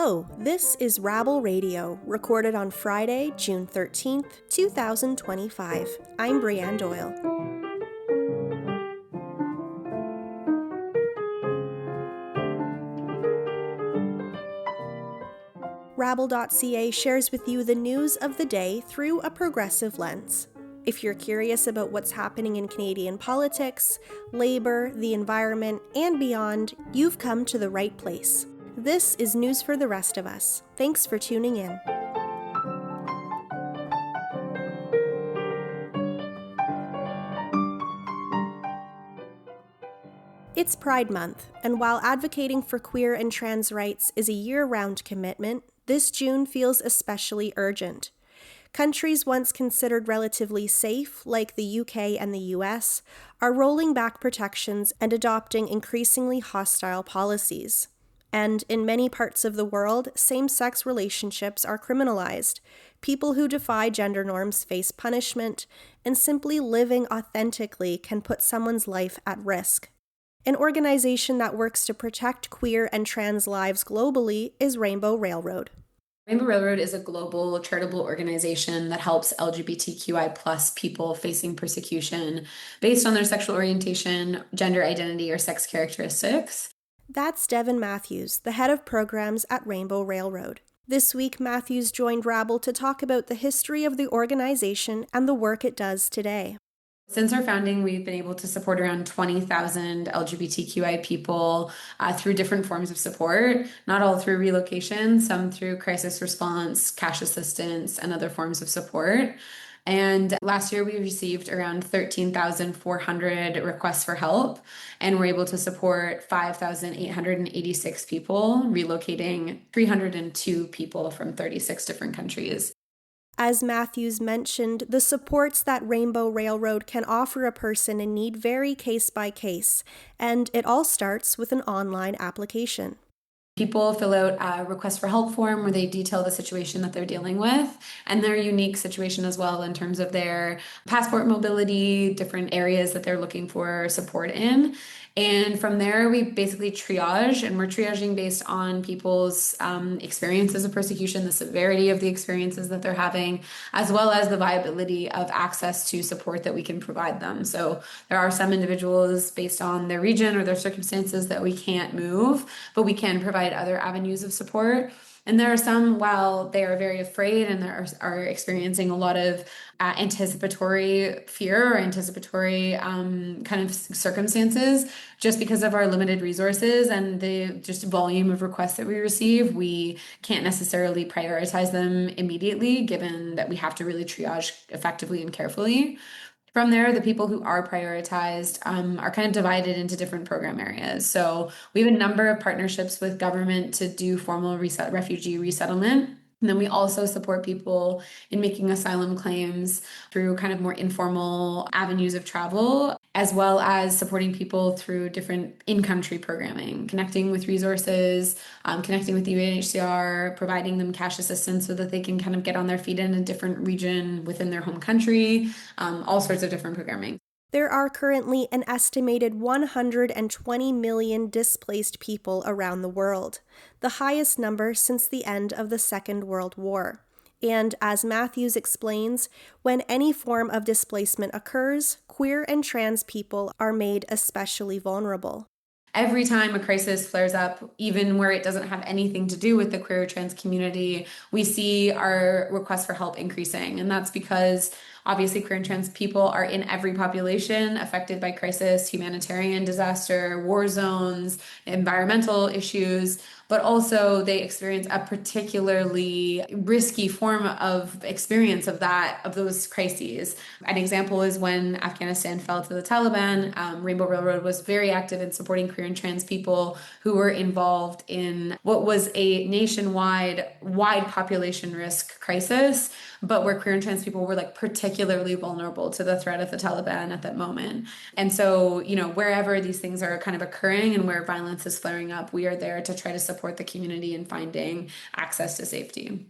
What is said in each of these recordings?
Hello, this is Rabble Radio, recorded on Friday, June 13th, 2025. I'm Brianne Doyle. rabble.ca shares with you the news of the day through a progressive lens. If you're curious about what's happening in Canadian politics, labor, the environment, and beyond, you've come to the right place. This is news for the rest of us. Thanks for tuning in. It's Pride Month, and while advocating for queer and trans rights is a year-round commitment, this June feels especially urgent. Countries once considered relatively safe, like the UK and the US, are rolling back protections and adopting increasingly hostile policies. And in many parts of the world, same-sex relationships are criminalized. People who defy gender norms face punishment, and simply living authentically can put someone's life at risk. An organization that works to protect queer and trans lives globally is Rainbow Railroad. Rainbow Railroad is a global charitable organization that helps LGBTQI plus people facing persecution based on their sexual orientation, gender identity, or sex characteristics. That's Devin Matthews, the head of programs at Rainbow Railroad. This week, Matthews joined Rabble to talk about the history of the organization and the work it does today. Since our founding, we've been able to support around 20,000 LGBTQI people through different forms of support, not all through relocation, some through crisis response, cash assistance, and other forms of support. And last year, we received around 13,400 requests for help, and we're able to support 5,886 people, relocating 302 people from 36 different countries. As Matthews mentioned, the supports that Rainbow Railroad can offer a person in need vary case by case, and it all starts with an online application. People fill out a request for help form where they detail the situation that they're dealing with and their unique situation as well in terms of their passport mobility, different areas that they're looking for support in. And from there, we basically triage, and we're triaging based on people's experiences of persecution, the severity of the experiences that they're having, as well as the viability of access to support that we can provide them. So there are some individuals based on their region or their circumstances that we can't move, but we can provide other avenues of support. And there are some, while they are very afraid and are experiencing a lot of anticipatory fear or anticipatory kind of circumstances, just because of our limited resources and the just volume of requests that we receive, we can't necessarily prioritize them immediately, given that we have to really triage effectively and carefully. From there, the people who are prioritized are kind of divided into different program areas. So we have a number of partnerships with government to do formal refugee resettlement. And then we also support people in making asylum claims through kind of more informal avenues of travel, as well as supporting people through different in-country programming, connecting with resources, connecting with the UNHCR, providing them cash assistance so that they can kind of get on their feet in a different region within their home country, all sorts of different programming. There are currently an estimated 120 million displaced people around the world, the highest number since the end of the Second World War. And as Matthews explains, when any form of displacement occurs, queer and trans people are made especially vulnerable. Every time a crisis flares up, even where it doesn't have anything to do with the queer or trans community, we see our requests for help increasing. And that's because obviously queer and trans people are in every population affected by crisis, humanitarian disaster, war zones, environmental issues, but also they experience a particularly risky form of experience of those crises. An example is when Afghanistan fell to the Taliban. Rainbow Railroad was very active in supporting queer and trans people who were involved in what was a nationwide, wide population risk crisis, but where queer and trans people were like particularly vulnerable to the threat of the Taliban at that moment. And so, wherever these things are kind of occurring and where violence is flaring up, we are there to try to support the community in finding access to safety.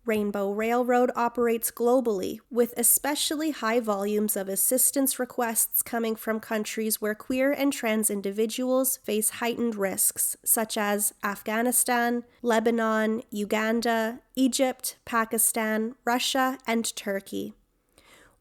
Rainbow Railroad operates globally, with especially high volumes of assistance requests coming from countries where queer and trans individuals face heightened risks, such as Afghanistan, Lebanon, Uganda, Egypt, Pakistan, Russia, and Turkey.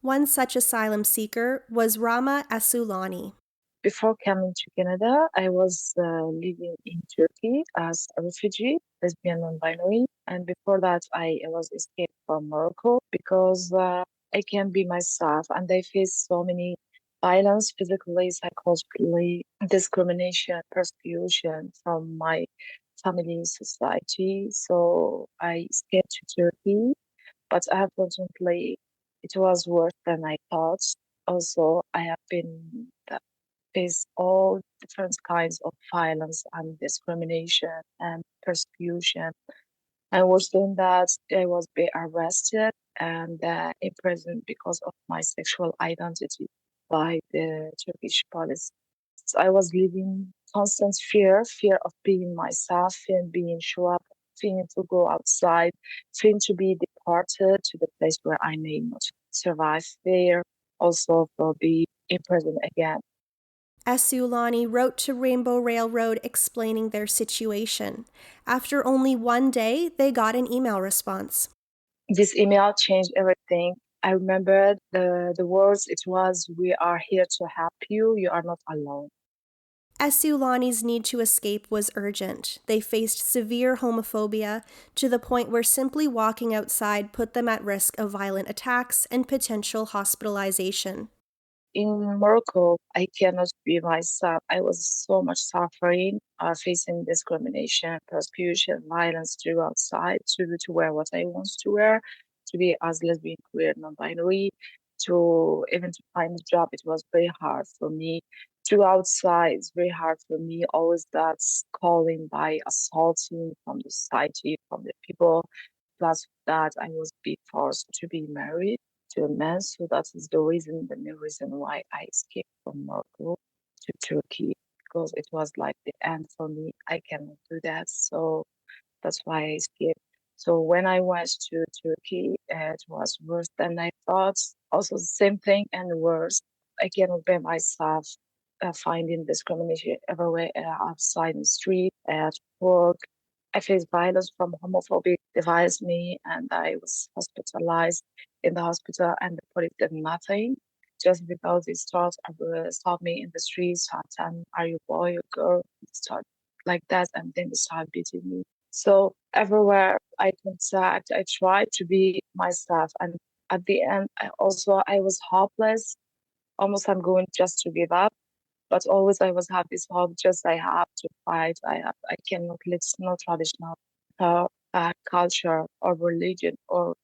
One such asylum seeker was Rama Asulani. Before coming to Canada, I was living in Turkey as a refugee, lesbian non-binary. And before that, I was escaped from Morocco because I can't be myself. And I faced so many violence, physically, psychologically, discrimination, persecution from my family, society. So I escaped to Turkey. But unfortunately, it was worse than I thought. Also, I have been face all different kinds of violence and discrimination and persecution. And worse than that, I was being arrested and imprisoned because of my sexual identity by the Turkish police. So I was living constant fear of being myself, fear being show up, fear to go outside, fear to be deported to the place where I may not survive, fear also for be imprisoned again. Asulani wrote to Rainbow Railroad explaining their situation. After only one day, they got an email response. This email changed everything. I remember the words. It was, "We are here to help you. You are not alone." Asulani's need to escape was urgent. They faced severe homophobia to the point where simply walking outside put them at risk of violent attacks and potential hospitalization. In Morocco, I cannot be myself. I was so much suffering, facing discrimination, persecution, violence to outside, to wear what I want to wear, to be as lesbian, queer, non-binary, to even to find a job. It was very hard for me. To outside, it's very hard for me. Always that's calling by assaulting from the society, from the people. Plus that, I was being forced to be married to a man. So that is the main reason why I escaped from Morocco to Turkey, because it was like the end for me. I cannot do that. So that's why I escaped. So when I went to Turkey, it was worse than I thought. Also the same thing and worse. I cannot be myself. Finding discrimination everywhere, outside in the street, at work. I faced violence from homophobic devised me, and I was hospitalized in the hospital, and the police did nothing. Just because they stop me in the streets, and are you a boy or girl? Start like that, and then they start beating me. So everywhere I contact, I try to be myself, and at the end, I was hopeless. Almost I'm going just to give up, but always I was have this hope. Just I have to fight. I cannot let no traditional culture or religion or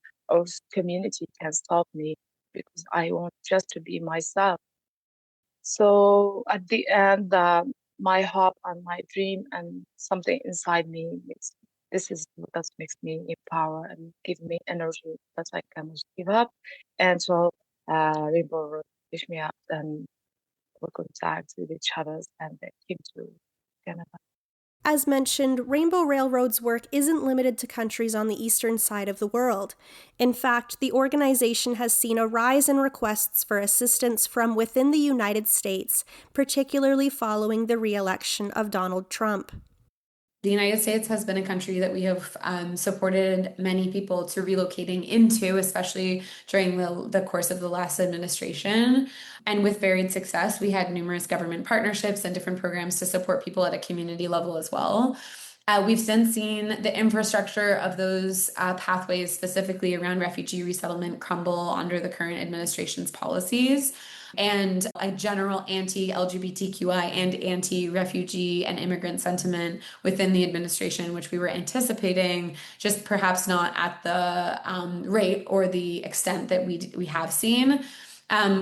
community can stop me because I want just to be myself. So at the end, my hope and my dream and something inside me, this is that makes me empower and give me energy that I cannot give up. And so Rainbow Road picked me up and we contact with each other and they came to Canada. As mentioned, Rainbow Railroad's work isn't limited to countries on the eastern side of the world. In fact, the organization has seen a rise in requests for assistance from within the United States, particularly following the re-election of Donald Trump. The United States has been a country that we have supported many people to relocating into, especially during the course of the last administration. And with varied success, we had numerous government partnerships and different programs to support people at a community level as well. We've since seen the infrastructure of those pathways, specifically around refugee resettlement, crumble under the current administration's policies. And a general anti-LGBTQI and anti-refugee and immigrant sentiment within the administration, which we were anticipating, just perhaps not at the rate or the extent that we have seen.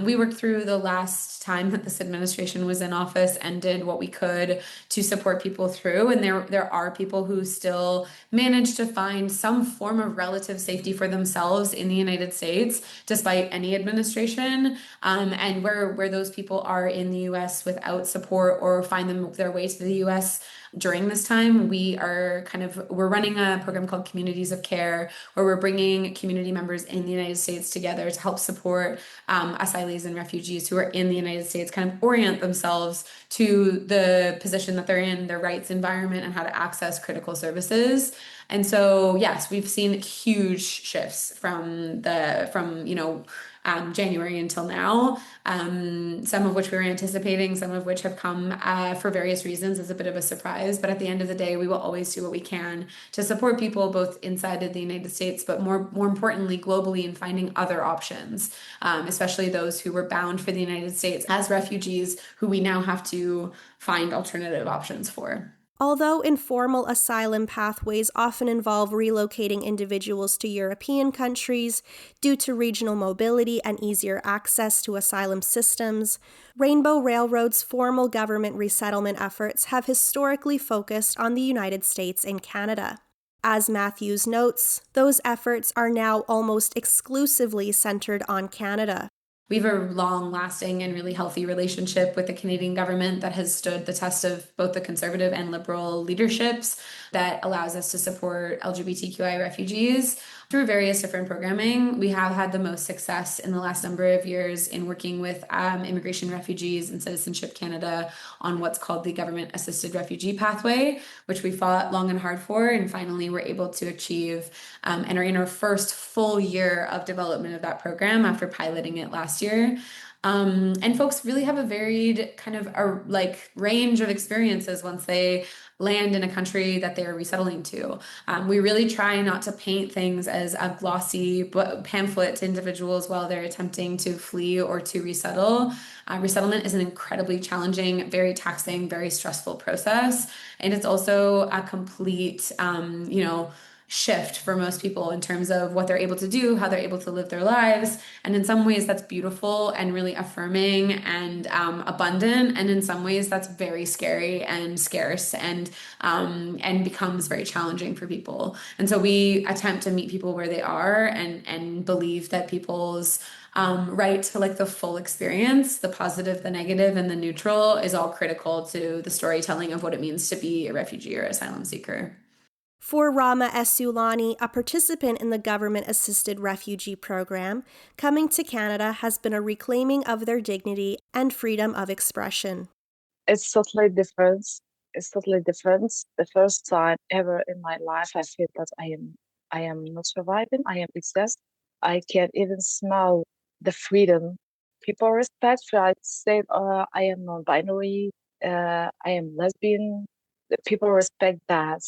We worked through the last time that this administration was in office and did what we could to support people through. And there are people who still manage to find some form of relative safety for themselves in the United States, despite any administration. And where those people are in the US without support or find their way to the US during this time, we're running a program called Communities of Care, where we're bringing community members in the United States together to help support asylees and refugees who are in the United States kind of orient themselves to the position that they're in, their rights environment, and how to access critical services. And so, yes, we've seen huge shifts from January until now, some of which we were anticipating, some of which have come for various reasons as a bit of a surprise. But at the end of the day, we will always do what we can to support people both inside of the United States, but more importantly, globally, in finding other options, especially those who were bound for the United States as refugees, who we now have to find alternative options for. Although informal asylum pathways often involve relocating individuals to European countries due to regional mobility and easier access to asylum systems, Rainbow Railroad's formal government resettlement efforts have historically focused on the United States and Canada. As Matthews notes, those efforts are now almost exclusively centered on Canada. We have a long-lasting and really healthy relationship with the Canadian government that has stood the test of both the conservative and liberal leaderships, that allows us to support LGBTQI refugees through various different programming. We have had the most success in the last number of years in working with Immigration, Refugees, and Citizenship Canada on what's called the Government-Assisted Refugee Pathway, which we fought long and hard for, and finally were able to achieve and are in our first full year of development of that program after piloting it last year. And folks really have a varied kind of range of experiences once they land in a country that they're resettling to. We really try not to paint things as a glossy pamphlet to individuals while they're attempting to flee or to resettle. Resettlement is an incredibly challenging, very taxing, very stressful process. And it's also a complete, shift for most people in terms of what they're able to do, how they're able to live their lives. And in some ways that's beautiful and really affirming and abundant. And in some ways that's very scary and scarce and becomes very challenging for people. And so we attempt to meet people where they are and believe that people's right to the full experience, the positive, the negative, and the neutral, is all critical to the storytelling of what it means to be a refugee or asylum seeker. For Rama Esulani, a participant in the government-assisted refugee program, coming to Canada has been a reclaiming of their dignity and freedom of expression. It's totally different. The first time ever in my life, I feel that I am not surviving. I am exist. I can't even smell the freedom. People respect. I say I am non-binary. I am lesbian. The people respect that.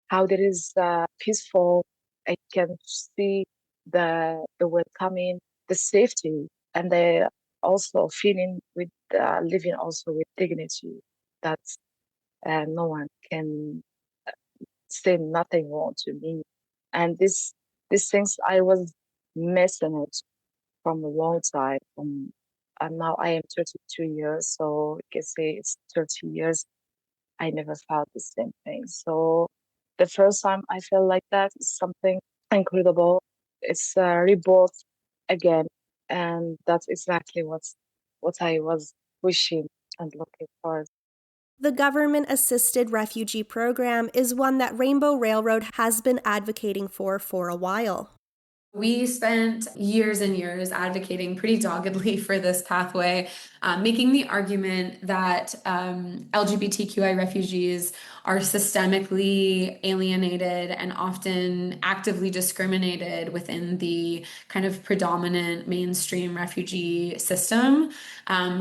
How there is peaceful. I can see the welcoming, the safety, and the also feeling with living also with dignity. That no one can say nothing wrong to me. And these things I was missing it from a long time. And now I am 32 years, so you can say it's 30 years. I never felt the same thing. So the first time I felt like that is something incredible. It's a rebirth again, and that's exactly what I was wishing and looking for. The government-assisted refugee program is one that Rainbow Railroad has been advocating for a while. We spent years and years advocating pretty doggedly for this pathway, making the argument that LGBTQI refugees are systemically alienated and often actively discriminated within the kind of predominant mainstream refugee system.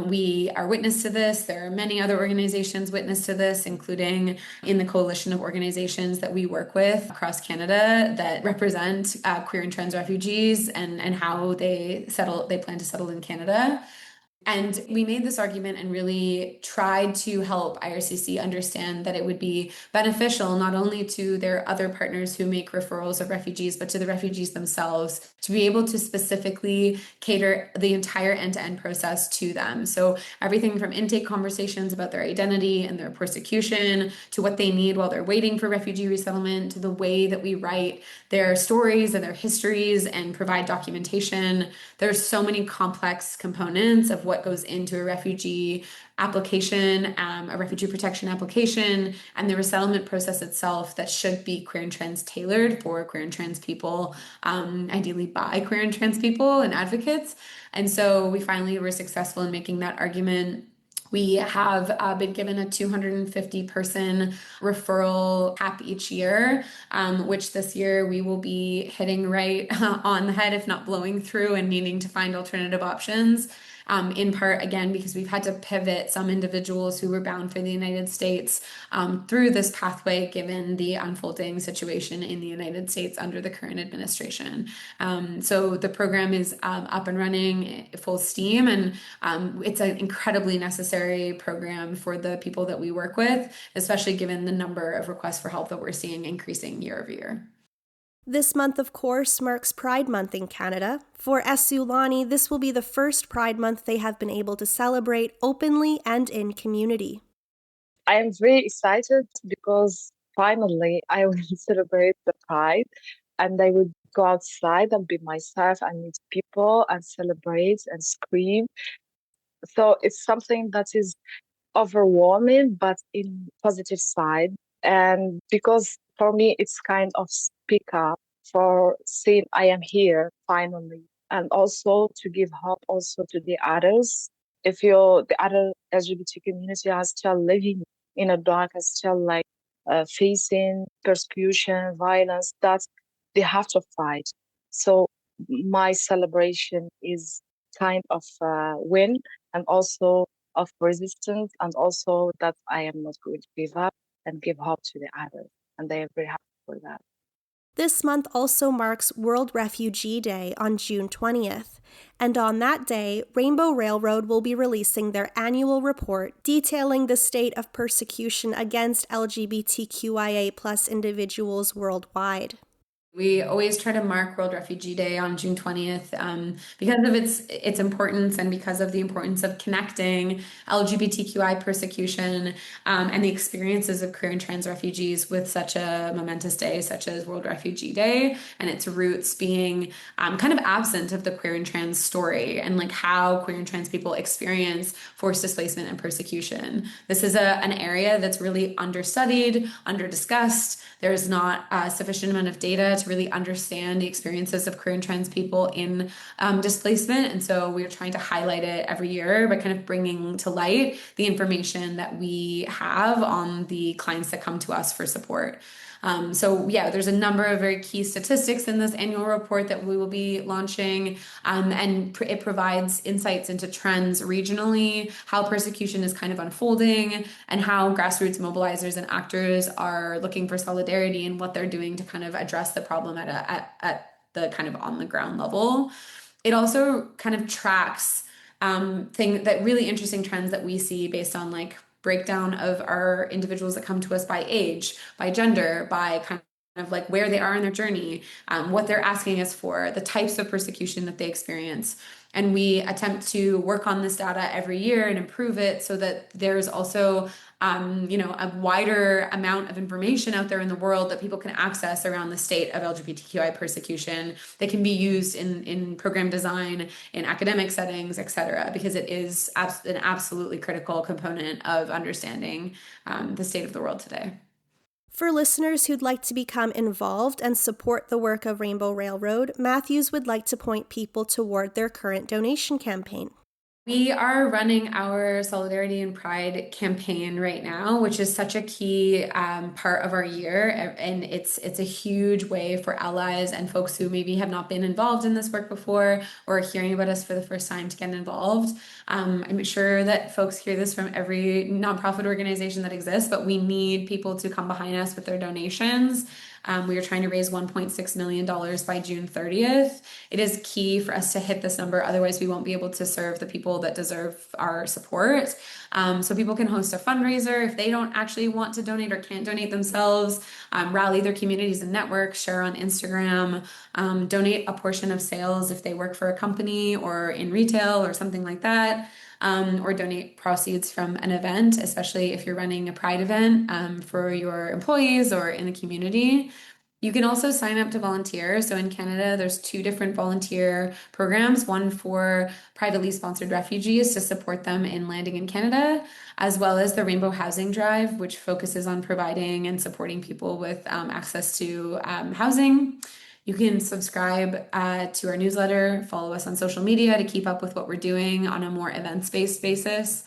We are witness to this. There are many other organizations witness to this, including in the coalition of organizations that we work with across Canada that represent queer and trans refugees and how they plan to settle in Canada. And we made this argument and really tried to help IRCC understand that it would be beneficial not only to their other partners who make referrals of refugees, but to the refugees themselves to be able to specifically cater the entire end-to-end process to them. So everything from intake conversations about their identity and their persecution to what they need while they're waiting for refugee resettlement, to the way that we write their stories and their histories and provide documentation. There's so many complex components of what what goes into a refugee application, a refugee protection application, and the resettlement process itself that should be queer and trans tailored for queer and trans people, ideally by queer and trans people and advocates. And so we finally were successful in making that argument. We have been given a 250 person referral cap each year, which this year we will be hitting right on the head, if not blowing through, and needing to find alternative options. In part, again, because we've had to pivot some individuals who were bound for the United States through this pathway, given the unfolding situation in the United States under the current administration. So the program is up and running full steam, and it's an incredibly necessary program for the people that we work with, especially given the number of requests for help that we're seeing increasing year over year. This month, of course, marks Pride Month in Canada. For Esulani, this will be the first Pride Month they have been able to celebrate openly and in community. I am very excited because finally I will celebrate the Pride, and I will go outside and be myself and meet people and celebrate and scream. So it's something that is overwhelming, but in positive side. And because for me, it's kind of speak up for saying I am here finally, and also to give hope also to the others. If the other LGBT community are still living in a dark, are still like facing persecution, violence, that they have to fight. So my celebration is kind of win, and also of resistance, and also that I am not going to give up and give hope to the others. And they are very happy for that. This month also marks World Refugee Day on June 20th, and on that day, Rainbow Railroad will be releasing their annual report detailing the state of persecution against LGBTQIA+ individuals worldwide. We always try to mark World Refugee Day on June 20th because of its importance, and because of the importance of connecting LGBTQI persecution and the experiences of queer and trans refugees with such a momentous day such as World Refugee Day, and its roots being kind of absent of the queer and trans story, and like how queer and trans people experience forced displacement and persecution. This is an area that's really understudied, under-discussed. There's not a sufficient amount of data to really understand the experiences of queer and trans people in displacement. And so we're trying to highlight it every year by kind of bringing to light the information that we have on the clients that come to us for support. So yeah, there's a number of very key statistics in this annual report that we will be launching, and it provides insights into trends regionally, how persecution is kind of unfolding, and how grassroots mobilizers and actors are looking for solidarity and what they're doing to kind of address the problem at the kind of on the ground level. It also kind of tracks really interesting trends that we see based on like breakdown of our individuals that come to us by age, by gender, by kind of like where they are in their journey, what they're asking us for, the types of persecution that they experience. And we attempt to work on this data every year and improve it so that there's also a wider amount of information out there in the world that people can access around the state of LGBTQI persecution that can be used in program design, in academic settings, et cetera, because it is an absolutely critical component of understanding the state of the world today. For listeners who'd like to become involved and support the work of Rainbow Railroad, Matthews would like to point people toward their current donation campaign. We are running our Solidarity and Pride campaign right now, which is such a key part of our year. And it's a huge way for allies and folks who maybe have not been involved in this work before or are hearing about us for the first time to get involved. I'm sure that folks hear this from every nonprofit organization that exists, but we need people to come behind us with their donations. We are trying to raise $1.6 million by June 30th. It is key for us to hit this number. Otherwise, we won't be able to serve the people that deserve our support. So people can host a fundraiser if they don't actually want to donate or can't donate themselves, rally their communities and networks, share on Instagram, donate a portion of sales if they work for a company or in retail or something like that. Or donate proceeds from an event, especially if you're running a Pride event for your employees or in the community. You can also sign up to volunteer. So in Canada, there's two different volunteer programs, one for privately sponsored refugees to support them in landing in Canada, as well as the Rainbow Housing Drive, which focuses on providing and supporting people with access to housing. You can subscribe to our newsletter, follow us on social media to keep up with what we're doing on a more events-based basis.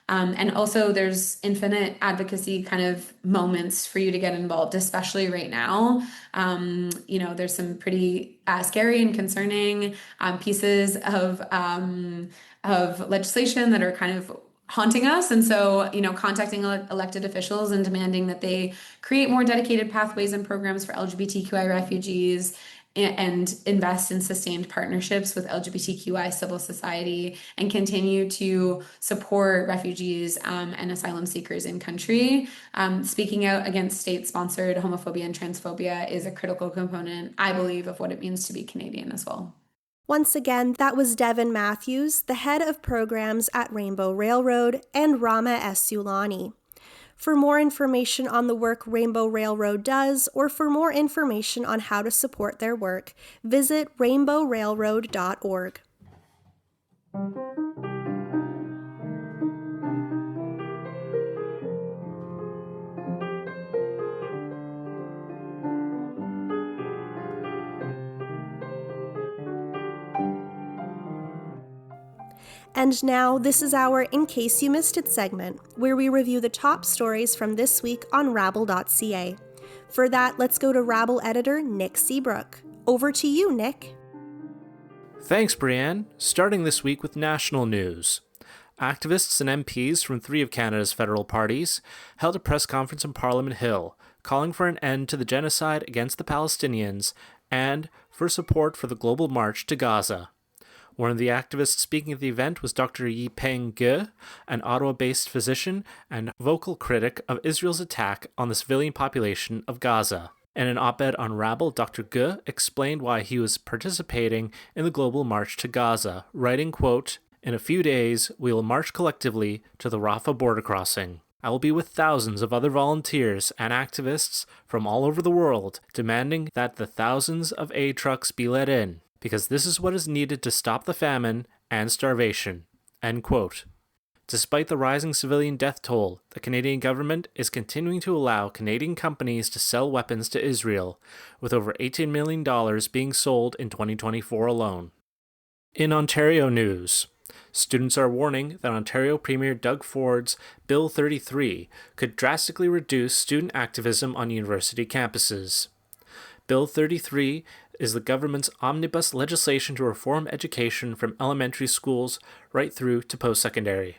And also there's infinite advocacy kind of moments for you to get involved, especially right now. There's some pretty scary and concerning pieces of legislation that are kind of haunting us. And so, contacting elected officials and demanding that they create more dedicated pathways and programs for LGBTQI refugees and invest in sustained partnerships with LGBTQI civil society and continue to support refugees and asylum seekers in country. Speaking out against state-sponsored homophobia and transphobia is a critical component, I believe, of what it means to be Canadian as well. Once again, that was Devin Matthews, the head of programs at Rainbow Railroad, and Rama Esulani. For more information on the work Rainbow Railroad does, or for more information on how to support their work, visit rainbowrailroad.org. And now, this is our In Case You Missed It segment, where we review the top stories from this week on rabble.ca. For that, let's go to Rabble editor Nick Seabrook. Over to you, Nick. Thanks, Brianne. Starting this week with national news. Activists and MPs from 3 of Canada's federal parties held a press conference in Parliament Hill, calling for an end to the genocide against the Palestinians and for support for the global march to Gaza. One of the activists speaking at the event was Dr. Yipeng Ge, an Ottawa-based physician and vocal critic of Israel's attack on the civilian population of Gaza. In an op-ed on Rabble, Dr. Ge explained why he was participating in the global march to Gaza, writing, quote, "In a few days, we will march collectively to the Rafah border crossing. I will be with thousands of other volunteers and activists from all over the world, demanding that the thousands of aid trucks be let in, because this is what is needed to stop the famine and starvation." End quote. Despite the rising civilian death toll, the Canadian government is continuing to allow Canadian companies to sell weapons to Israel, with over $18 million being sold in 2024 alone. In Ontario news, students are warning that Ontario Premier Doug Ford's Bill 33 could drastically reduce student activism on university campuses. Bill 33 is the government's omnibus legislation to reform education from elementary schools right through to post-secondary.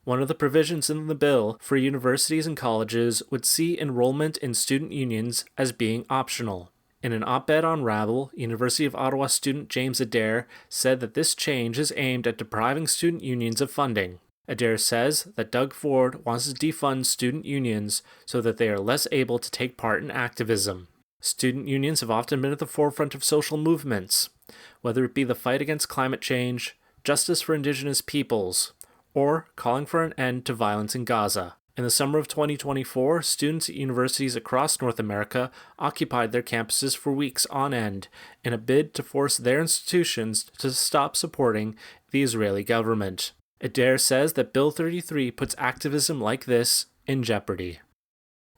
One of the provisions in the bill for universities and colleges would see enrollment in student unions as being optional. In an op-ed on Rabble, University of Ottawa student James Adair said that this change is aimed at depriving student unions of funding. Adair says that Doug Ford wants to defund student unions so that they are less able to take part in activism. Student unions have often been at the forefront of social movements, whether it be the fight against climate change, justice for Indigenous peoples, or calling for an end to violence in Gaza. In the summer of 2024, students at universities across North America occupied their campuses for weeks on end in a bid to force their institutions to stop supporting the Israeli government. Adair says that Bill 33 puts activism like this in jeopardy.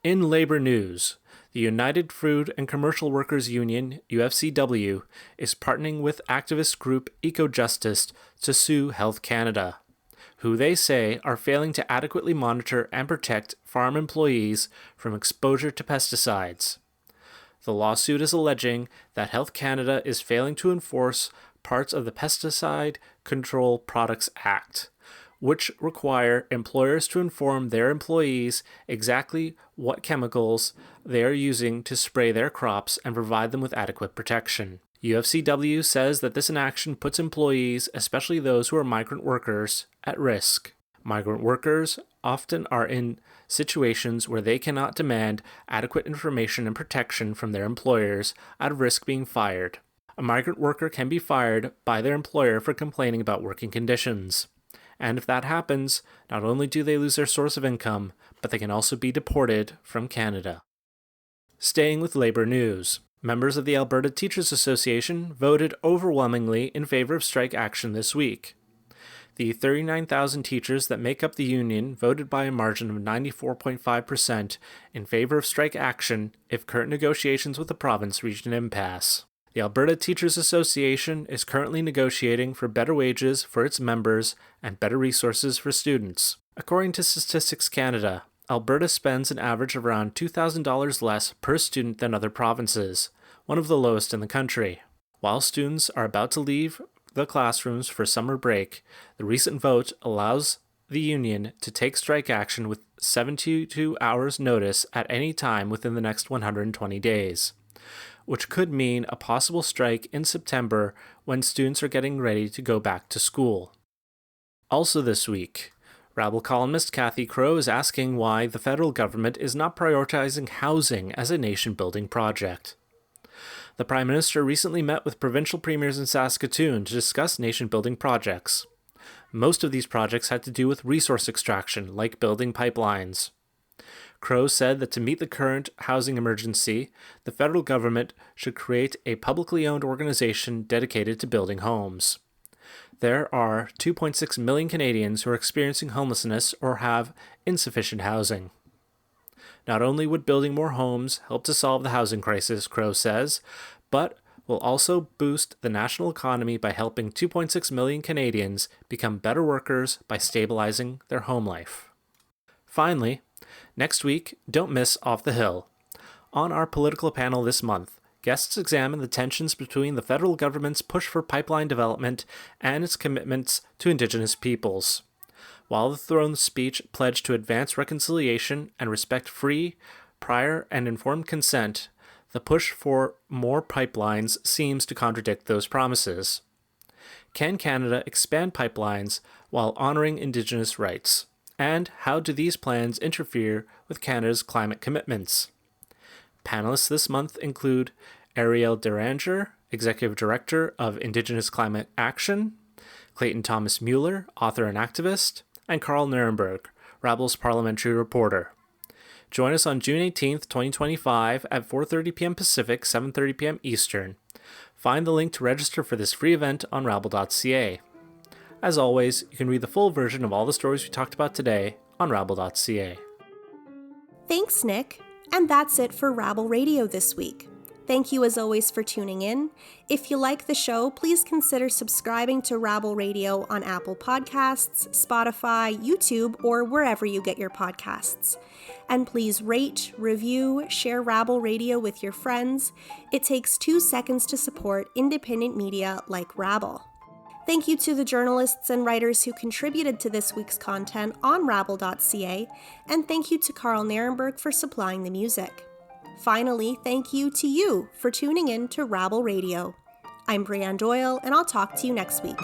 In labor news, the United Food and Commercial Workers Union, UFCW, is partnering with activist group EcoJustice to sue Health Canada, who they say are failing to adequately monitor and protect farm employees from exposure to pesticides. The lawsuit is alleging that Health Canada is failing to enforce parts of the Pesticide Control Products Act, which require employers to inform their employees exactly what chemicals they are using to spray their crops and provide them with adequate protection. UFCW says that this inaction puts employees, especially those who are migrant workers, at risk. Migrant workers often are in situations where they cannot demand adequate information and protection from their employers out of risk being fired. A migrant worker can be fired by their employer for complaining about working conditions. And if that happens, not only do they lose their source of income, but they can also be deported from Canada. Staying with labor news, Members of the Alberta Teachers Association voted overwhelmingly in favor of strike action this week. The 39,000 teachers that make up the union voted by a margin of 94.5% in favor of strike action if current negotiations with the province reached an impasse. The Alberta Teachers Association is currently negotiating for better wages for its members and better resources for students. According to Statistics Canada, Alberta spends an average of around $2,000 less per student than other provinces, one of the lowest in the country. While students are about to leave the classrooms for summer break, the recent vote allows the union to take strike action with 72 hours notice at any time within the next 120 days, which could mean a possible strike in September when students are getting ready to go back to school. Also this week, Rabble columnist Kathy Crow is asking why the federal government is not prioritizing housing as a nation-building project. The Prime Minister recently met with provincial premiers in Saskatoon to discuss nation-building projects. Most of these projects had to do with resource extraction, like building pipelines. Crow said that to meet the current housing emergency, the federal government should create a publicly owned organization dedicated to building homes. There are 2.6 million Canadians who are experiencing homelessness or have insufficient housing. Not only would building more homes help to solve the housing crisis, Crow says, but will also boost the national economy by helping 2.6 million Canadians become better workers by stabilizing their home life. Finally, next week, don't miss Off the Hill. On our political panel this month, guests examine the tensions between the federal government's push for pipeline development and its commitments to Indigenous peoples. While the Throne's speech pledged to advance reconciliation and respect free, prior, and informed consent, the push for more pipelines seems to contradict those promises. Can Canada expand pipelines while honoring Indigenous rights? And how do these plans interfere with Canada's climate commitments? Panelists this month include Ariel Deranger, Executive Director of Indigenous Climate Action, Clayton Thomas Mueller, author and activist, and Carl Nirenberg, Rabble's parliamentary reporter. Join us on June 18th, 2025 at 4:30 p.m. Pacific, 7:30 p.m. Eastern. Find the link to register for this free event on rabble.ca. As always, you can read the full version of all the stories we talked about today on rabble.ca. Thanks, Nick. And that's it for Rabble Radio this week. Thank you as always for tuning in. If you like the show, please consider subscribing to Rabble Radio on Apple Podcasts, Spotify, YouTube, or wherever you get your podcasts. And please rate, review, share Rabble Radio with your friends. It takes 2 seconds to support independent media like Rabble. Thank you to the journalists and writers who contributed to this week's content on rabble.ca, and thank you to Carl Nirenberg for supplying the music. Finally, thank you to you for tuning in to Rabble Radio. I'm Brianne Doyle, and I'll talk to you next week.